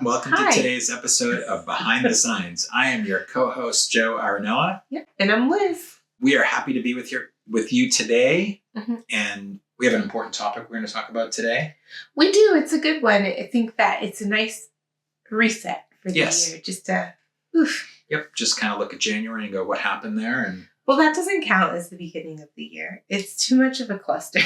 Welcome to today's episode of Behind the Signs. I am your co-host, Joe Aranella. Yep. And I'm Liz. We are happy to be with you today. And we have an important topic we're going to talk about today. We do. It's a good one. I think that it's a nice reset for the year. Just to, Yep. Just kind of look at January and go, what happened there? And well, that doesn't count as the beginning of the year. It's too much of a cluster.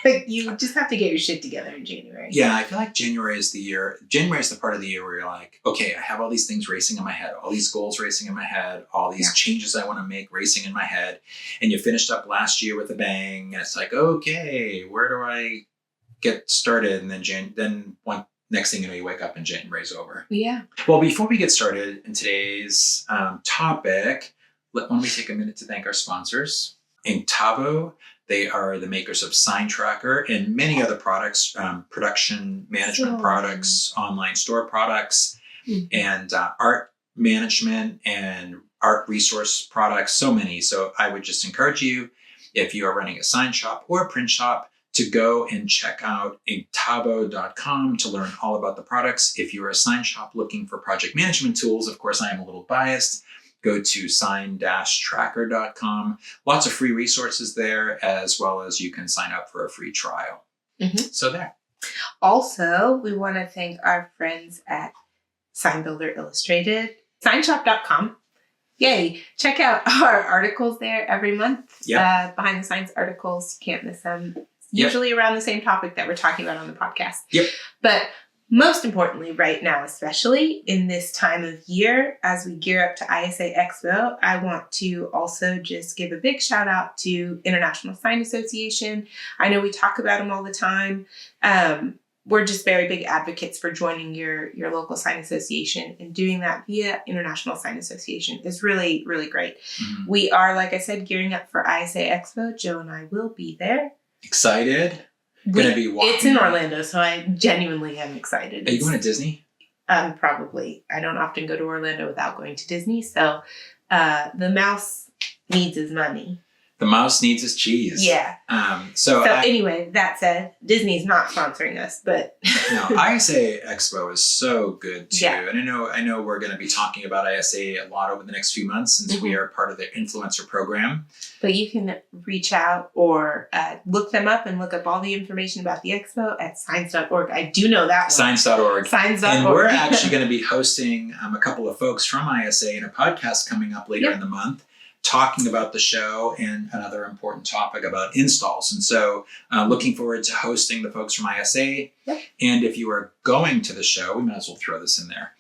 You just have to get your shit together in January. Yeah, I feel like January is the part of the year where you're like, okay, I have all these things racing in my head, all these goals racing in my head, all these changes I want to make racing in my head. And you finished up last year with a bang. And it's like, okay, where do I get started? And then next thing you know, you wake up and January's over. Yeah. Well, before we get started in today's topic, why don't we take a minute to thank our sponsors. Dzo, they are the makers of Sign Tracker and many other products, production management products, online store products, and art management and art resource products, so many. So I would just encourage you, if you are running a sign shop or a print shop, to go and check out abo.com to learn all about the products. If you're a sign shop looking for project management tools, of course, I am a little biased. Go to sign-tracker.com. Lots of free resources there, as well as you can sign up for a free trial. So there. Also, we want to thank our friends at Sign Builder Illustrated, signshop.com. Yay. Check out our articles there every month. Behind the Signs articles. You can't miss them. Usually around the same topic that we're talking about on the podcast. But most importantly, right now, especially in this time of year, as we gear up to ISA Expo, I want to also just give a big shout out to International Sign Association. I know we talk about them all the time. We're just very big advocates for joining your local sign association, and doing that via International Sign Association is really, really great. We are, like I said, gearing up for ISA Expo. Joe and I will be there. Excited? Gonna be walking. It's in Orlando, so I genuinely am excited. Are you going to Disney? Probably. I don't often go to Orlando without going to Disney, so the mouse needs his money. The mouse needs his cheese. Yeah. Anyway, that said, Disney's not sponsoring us, but no, ISA Expo is so good too. Yeah. And I know we're going to be talking about ISA a lot over the next few months, since we are part of the influencer program. But you can reach out or look them up and look up all the information about the expo at signs.org. I do know that one. Signs.org. Signs.org. And we're actually going to be hosting a couple of folks from ISA in a podcast coming up later in the month, talking about the show and another important topic about installs. And so looking forward to hosting the folks from ISA. And if you are going to the show, we might as well throw this in there.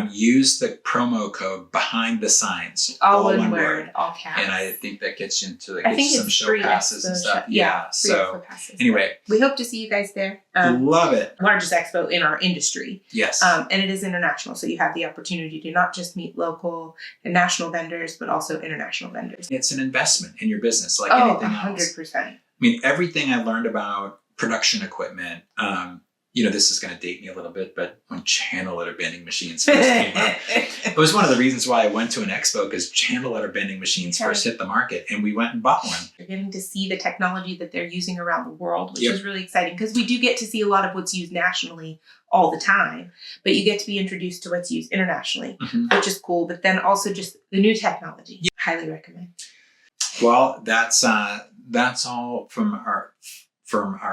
Use the promo code Behind the Signs. All one word, all caps. And I think that gets you into some show free passes and stuff. So passes. Anyway. We hope to see you guys there. Love it. Largest expo in our industry. Yes. And it is international. So you have the opportunity to not just meet local and national vendors, but also international vendors. It's an investment in your business, like anything 100%. else. I mean, everything I learned about production equipment, this is going to date me a little bit, but when channel letter bending machines first came out, it was one of the reasons why I went to an expo, because channel letter bending machines first hit the market, and we went and bought one. You're getting to see the technology that they're using around the world, which is really exciting, because we do get to see a lot of what's used nationally all the time, but you get to be introduced to what's used internationally, which is cool. But then also just the new technology. Highly recommend. Well, that's all from our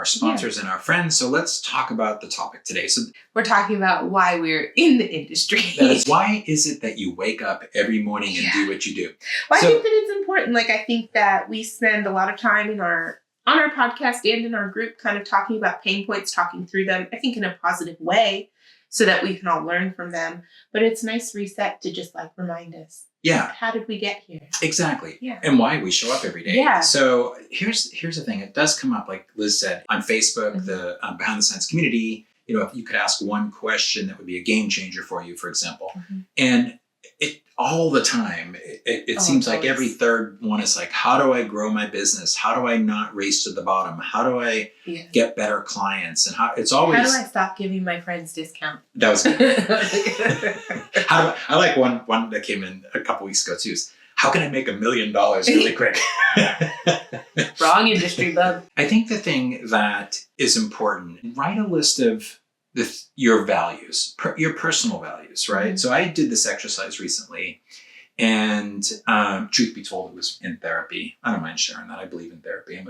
sponsors and our friends. So let's talk about the topic today. So we're talking about why we're in the industry. That is, why is it that you wake up every morning and do what you do? Well, I think that it's important. Like, I think that we spend a lot of time on our podcast and in our group kind of talking about pain points, talking through them, I think in a positive way, so that we can all learn from them. But it's a nice reset to just remind us. Yeah. How did we get here? Exactly. Yeah. And why we show up every day. Yeah. So here's the thing. It does come up, like Liz said, on Facebook, the Behind the Signs community. If you could ask one question that would be a game changer for you, for example. And it all the time, it seems like every third one is like, how do I grow my business? How do I not race to the bottom? How do I get better clients? And it's always, how do I stop giving my friends discount? That was good. I like one that came in a couple weeks ago too. How can I make $1 million really quick? Wrong industry, bub. I think the thing that is important, write a list of your values, your personal values, right? Mm-hmm. So I did this exercise recently, and truth be told, it was in therapy. I don't mind sharing that. I believe in therapy.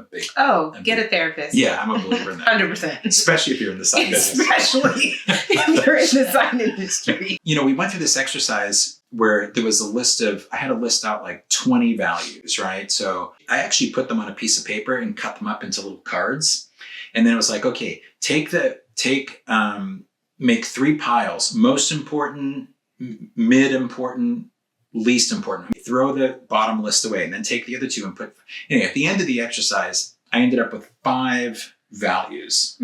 Get a therapist. Yeah, I'm a believer in that. 100%. Especially if you're in the sign business. Especially if you're in the sign industry. We went through this exercise where there was I had to list out like 20 values, right? So I actually put them on a piece of paper and cut them up into little cards. And then it was like, okay, make 3 piles: most important, mid important, least important. Throw the bottom list away and then take the other 2 and put. Anyway, at the end of the exercise, I ended up with 5 values,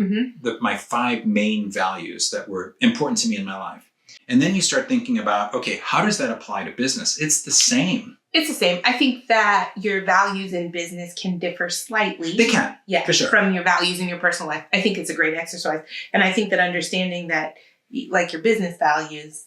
my 5 main values that were important to me in my life. And then you start thinking about, okay, how does that apply to business? It's the same. It's the same. I think that your values in business can differ slightly. They can, yeah, for sure, from your values in your personal life. I think it's a great exercise. And I think that understanding that, like your business values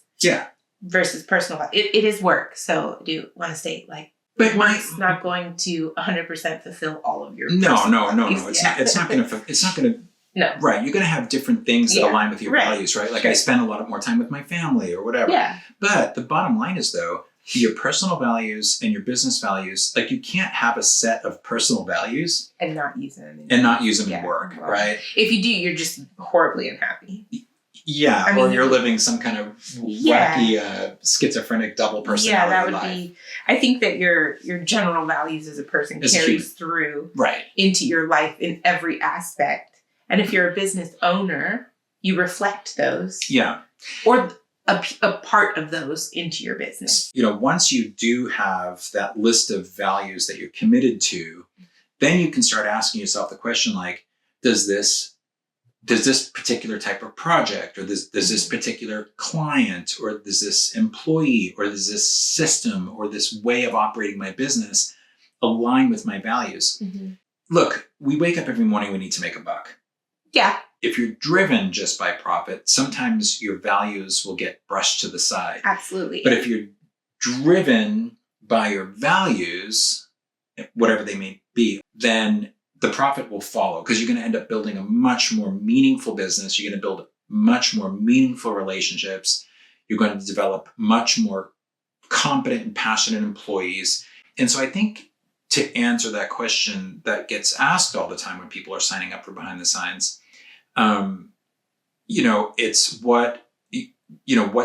versus personal values, it is work. So I do want to state, like, but it's not going to 100% fulfill all of your No. values. It's not going to. No. Right. You're going to have different things that align with your values, right? Like I spend a lot more time with my family or whatever. Yeah. But the bottom line is, though, your personal values and your business values, like you can't have a set of personal values and not use them in work, right? If you do, you're just horribly unhappy. Yeah, or you're living some kind of wacky schizophrenic double personality that would life. be. I think that your general values as a person carries through into your life in every aspect. And if you're a business owner, you reflect those. Yeah. Or a part of those into your business. Once you do have that list of values that you're committed to, then you can start asking yourself the question, like, does this particular type of project, or does this particular client, or does this employee, or does this system, or this way of operating my business align with my values? Mm-hmm. Look, we wake up every morning, we need to make a buck. Yeah. If you're driven just by profit, sometimes your values will get brushed to the side. Absolutely. But if you're driven by your values, whatever they may be, then the profit will follow, because you're going to end up building a much more meaningful business. You're going to build much more meaningful relationships. You're going to develop much more competent and passionate employees. And so I think, to answer that question that gets asked all the time when people are signing up for Behind the Signs, it's what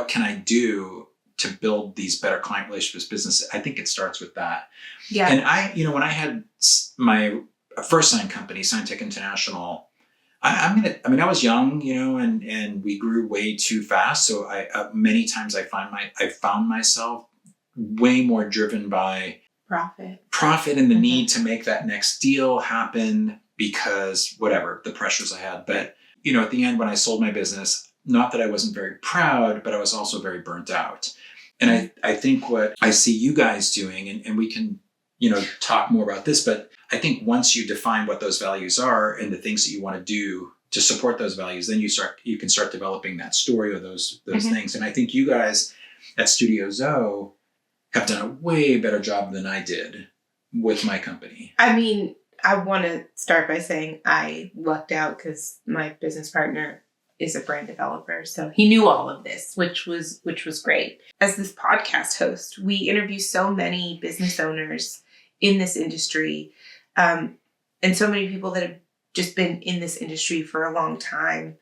can I do to build these better client relationships business? I think it starts with that. Yeah. And when I had my first sign company, Sign Tech International, I was young, and we grew way too fast. So many times I found myself way more driven by profit and the need to make that next deal happen, because whatever the pressures I had. But, at the end, when I sold my business, not that I wasn't very proud, but I was also very burnt out. And I think what I see you guys doing, and we can, talk more about this, but I think once you define what those values are and the things that you want to do to support those values, then you can start developing that story or those things. And I think you guys at Studio Dzo have done a way better job than I did with my company. I mean, I want to start by saying I lucked out because my business partner is a brand developer. So he knew all of this, which was great. As this podcast host, we interview so many business owners in this industry, and so many people that have just been in this industry for a long time.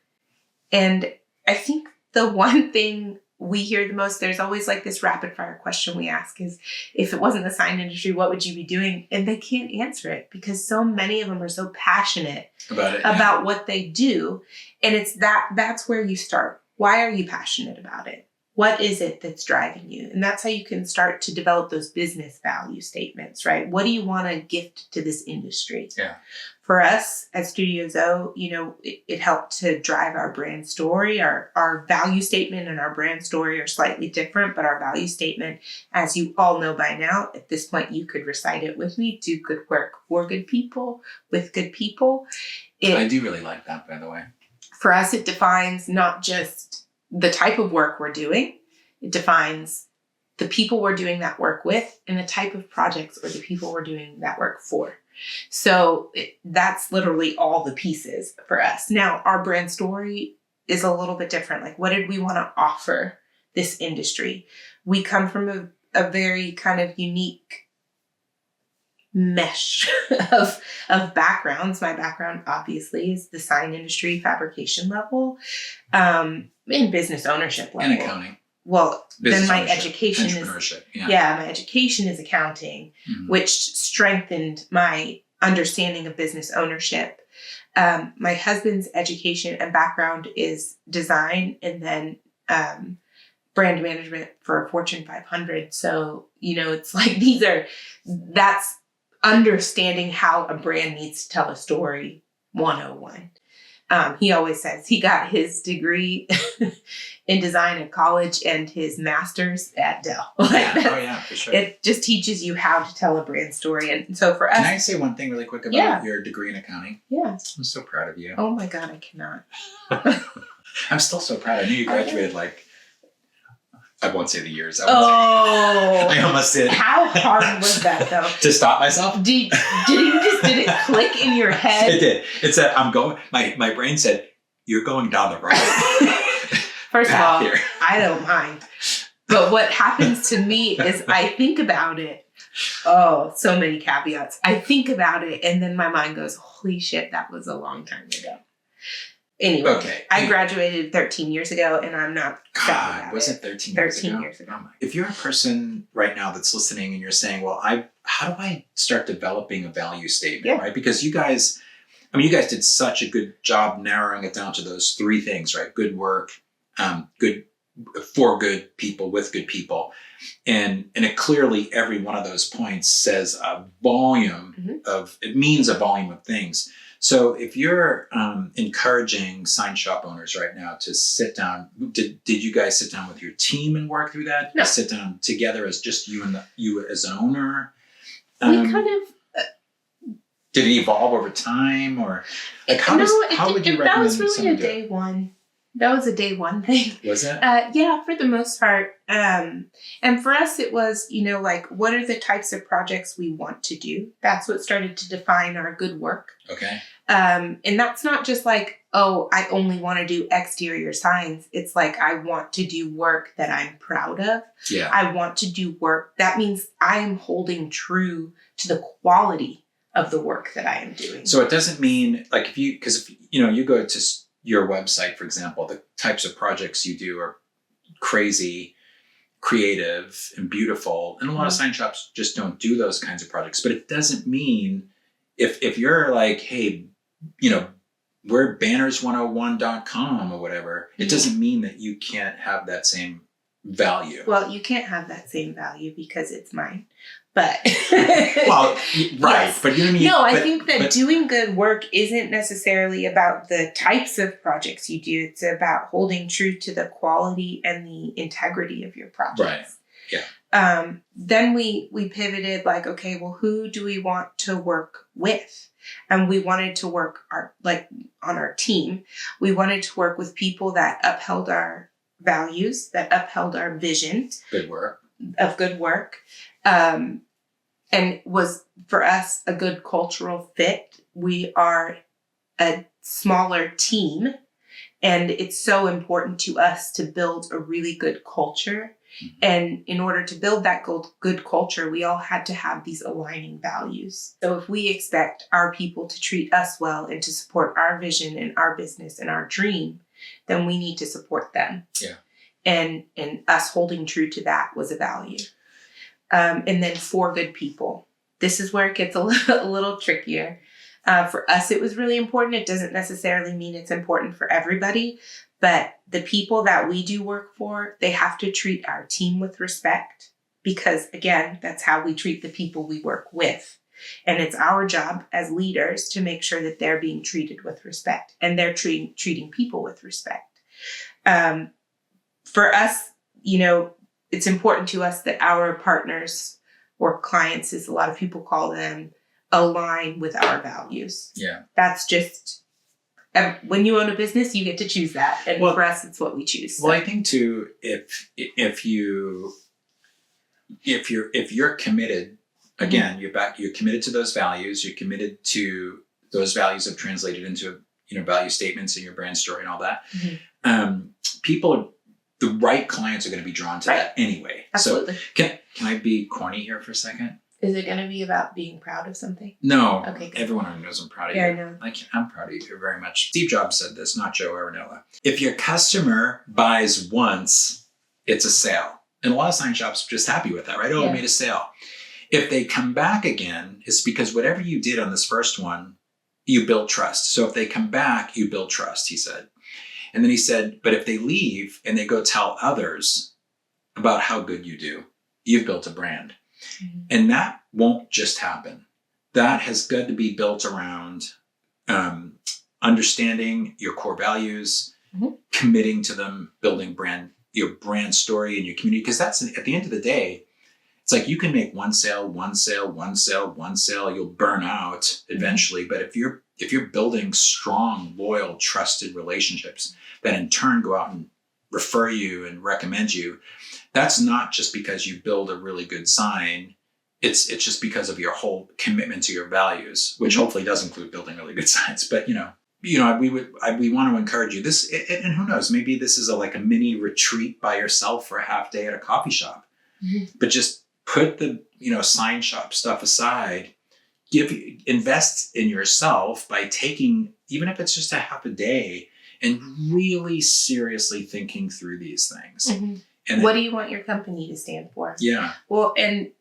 And I think the one thing we hear the most, there's always like this rapid fire question we ask is, if it wasn't the sign industry, what would you be doing? And they can't answer it because so many of them are so passionate about what they do. And it's that's where you start. Why are you passionate about it? What is it that's driving you? And that's how you can start to develop those business value statements, right? What do you want to gift to this industry? Yeah. For us at Studio Dzo, it helped to drive our brand story. Our value statement and our brand story are slightly different, but our value statement, as you all know by now, at this point, you could recite it with me: do good work for good people, with good people. I do really like that, by the way. For us, it defines not just the type of work we're doing, it defines the people we're doing that work with and the type of projects or the people we're doing that work for. So that's literally all the pieces for us. Now, our brand story is a little bit different. Like, what did we want to offer this industry? We come from a very kind of unique mesh of backgrounds. My background obviously is the sign industry, fabrication level, and business ownership level. And accounting. Well, Business then my ownership, education is, my education is accounting, which strengthened my understanding of business ownership. My husband's education and background is design and then brand management for a Fortune 500. So, it's like that's understanding how a brand needs to tell a story 101. He always says he got his degree in design at college and his master's at Dell. For sure. It just teaches you how to tell a brand story. And so for us... Can I say one thing really quick about your degree in accounting? Yeah. I'm so proud of you. Oh my God, I cannot. I'm still so proud. I knew you graduated I won't say the years. I almost did. How hard was that though? To stop myself? Did it click in your head? It did. It said, I'm going, my brain said, you're going down the right. First of all, I don't mind. But what happens to me is I think about it. Oh, so many caveats. I think about it and then my mind goes, holy shit, that was a long time ago. Anyway, I graduated 13 years ago and I'm not sad about was it 13 years ago? 13 years ago. If you're a person right now that's listening and you're saying, well, how do I start developing a value statement, right? Because you guys did such a good job narrowing it down to those three things, right? Good work, good for good people, with good people. And it clearly, every one of those points says a volume it means a volume of things. So if you're encouraging sign shop owners right now to sit down, did you guys sit down with your team and work through that? No. Sit down together as just you as an owner? We kind of... did it evolve over time, or how would you recommend? That was really a day one. That was a day one thing. Was it? Yeah, for the most part. And for us, it was, what are the types of projects we want to do? That's what started to define our good work. Okay. And that's not just I only want to do exterior signs. It's I want to do work that I'm proud of. Yeah. I want to do work. That means I am holding true to the quality of the work that I am doing. So it doesn't mean if you go to your website, for example, the types of projects you do are crazy, creative, and beautiful. And a lot of sign shops just don't do those kinds of projects. But it doesn't mean if you're hey, we're banners101.com or whatever, it doesn't mean that you can't have that same value. Well, you can't have that same value because it's mine. But well, right. Yes. But you know what I mean? No, I think that doing good work isn't necessarily about the types of projects you do. It's about holding true to the quality and the integrity of your projects. Right. Yeah. Then we pivoted okay, well, who do we want to work with? And we wanted to work on our team. We wanted to work with people that upheld our values, that upheld our vision. Good work. And was for us a good cultural fit. We are a smaller team, and it's so important to us to build a really good culture. Mm-hmm. And in order to build that good culture, we all had to have these aligning values. So if we expect our people to treat us well and to support our vision and our business and our dream, then we need to support them. Yeah. And us holding true to that was a value. And then for good people. This is where it gets a little trickier. For us, it was really important. It doesn't necessarily mean it's important for everybody, but the people that we do work for, they have to treat our team with respect because, again, that's how we treat the people we work with. And it's our job as leaders to make sure that they're being treated with respect and they're treating people with respect. For us, it's important to us that our partners or clients, as a lot of people call them, align with our values. Yeah. That's just, when you own a business, you get to choose that. And for us, it's what we choose. So. Well, I think too, if you're committed, again, you're committed to those values, you're committed to those values have translated into, value statements in your brand story and all that. the right clients are going to be drawn to that anyway. Absolutely. So can I be corny here for a second? Is it going to be about being proud of something? No. Okay. Good. Everyone already knows I'm proud of you. Yeah, I know. I'm proud of you very much. Steve Jobs said this, not Joe Aronella. If your customer buys once, it's a sale. And a lot of sign shops are just happy with that, right? Oh, we made a sale. If they come back again, it's because whatever you did on this first one, you build trust. So if they come back, you build trust, he said. And then he said, but if they leave and they go tell others about how good you do, you've built a brand. Mm-hmm. And that won't just happen. That has got to be built around understanding your core values, committing to them, building your brand story in your community. Because that's at the end of the day, it's like you can make one sale, you'll burn out eventually. But if you're building strong, loyal, trusted relationships that in turn go out and refer you and recommend you, that's not just because you build a really good sign. It's just because of your whole commitment to your values, which hopefully does include building really good signs. But we want to encourage you. This, and who knows, maybe this is like a mini retreat by yourself for a half day at a coffee shop. But just put the sign shop stuff aside. Invest in yourself by taking, even if it's just a half a day, and really seriously thinking through these things. And what do you want your company to stand for? Yeah. Well, and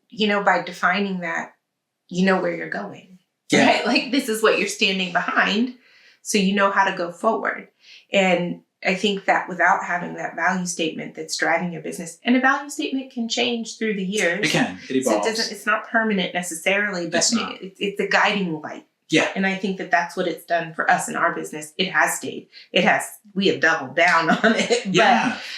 by defining that, where you're going. Yeah. Right? Like this is what you're standing behind, so you know how to go forward. And I think that without having that value statement that's driving your business, and a value statement can change through the years. It can. It evolves. So it's not permanent necessarily, but it's a guiding light. Yeah. And I think that that's what it's done for us in our business. It has stayed. We have doubled down on it.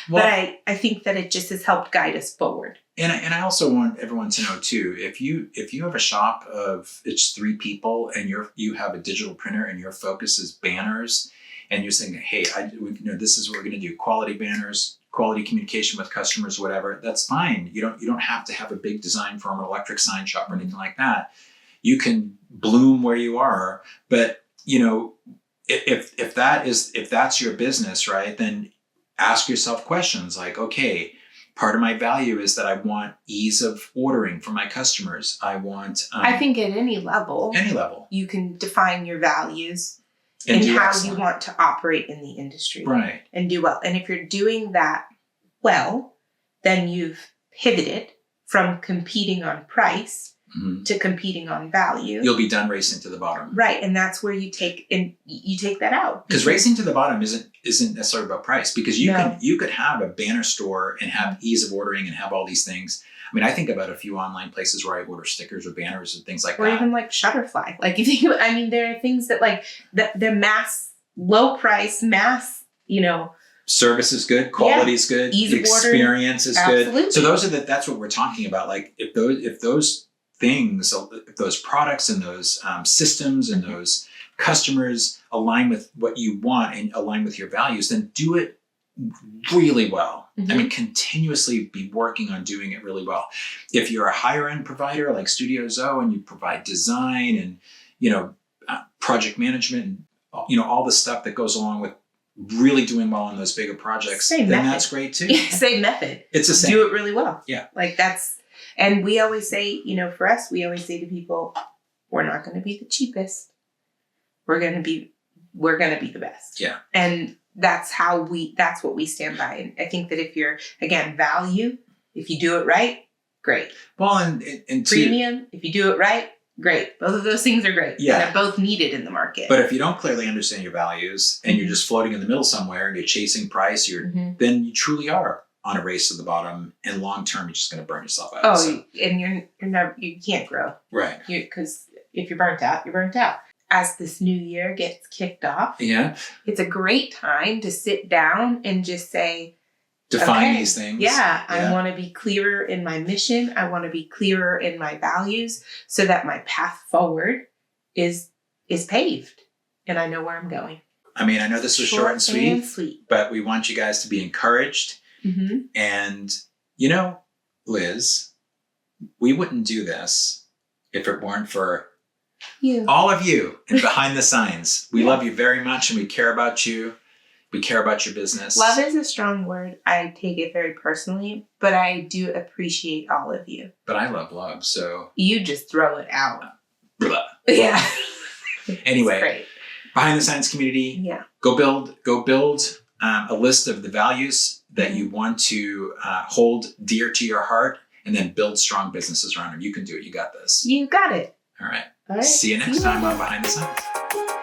But I think that it just has helped guide us forward. And I also want everyone to know too, if you have a shop of it's 3 people and you have a digital printer and your focus is banners, and you're saying, hey, this is what we're going to do, quality banners, quality communication with customers, whatever, that's fine. You don't have to have a big design firm or electric sign shop or anything like that. You can bloom where you are, but if that's your business, right, then ask yourself questions like, okay, part of my value is that I want ease of ordering for my customers. I want. I think at any level, you can define your values and how excellent. You want to operate in the industry, right, and do well. And if you're doing that well, then you've pivoted from competing on price. To competing on value. You'll be done racing to the bottom. Right. And that's where you take that out. Because racing to the bottom isn't necessarily about price, because you could have a banner store and have ease of ordering and have all these things. I mean, I think about a few online places where I order stickers or banners and things like that. Or even like Shutterfly. Like you think, there are things that they're low price, service is good, quality is good, ease the experience is Absolutely. good. So that's what we're talking about. Like if those things, if those products and those systems and those customers align with what you want and align with your values, then do it really well. I mean, continuously be working on doing it really well. If you're a higher end provider like Studio Dzo and you provide design and project management and all the stuff that goes along with really doing well on those bigger projects, that's great too. Same method. It's the same. Do it really well. Yeah. And we always say, for us, we always say to people, we're not going to be the cheapest. We're going to be the best. Yeah. And that's what we stand by. And I think that if you're, again, value, if you do it right, great. Well, and premium, if you do it right, great. Both of those things are great. Yeah. They're both needed in the market. But if you don't clearly understand your values and you're just floating in the middle somewhere and you're chasing price, then you truly are on a race to the bottom, and long term, you're just going to burn yourself out. And you can't grow. Right. Because if you're burnt out, you're burnt out. As this new year gets kicked off, it's a great time to sit down and just say, define these things. Yeah, I want to be clearer in my mission. I want to be clearer in my values so that my path forward is paved and I know where I'm going. I mean, I know this was short and sweet, but we want you guys to be encouraged. And, Liz, we wouldn't do this if it weren't for all of you and behind the signs. We love you very much and we care about you. We care about your business. Love is a strong word. I take it very personally, but I do appreciate all of you. But I love love, so. You just throw it out. Blah. Yeah. Anyway, great. Behind the Science community, Yeah. Go build a list of the values that you want to hold dear to your heart, and then build strong businesses around them. You can do it. You got this. You got it. All right. All right. See you next time on Behind the Science.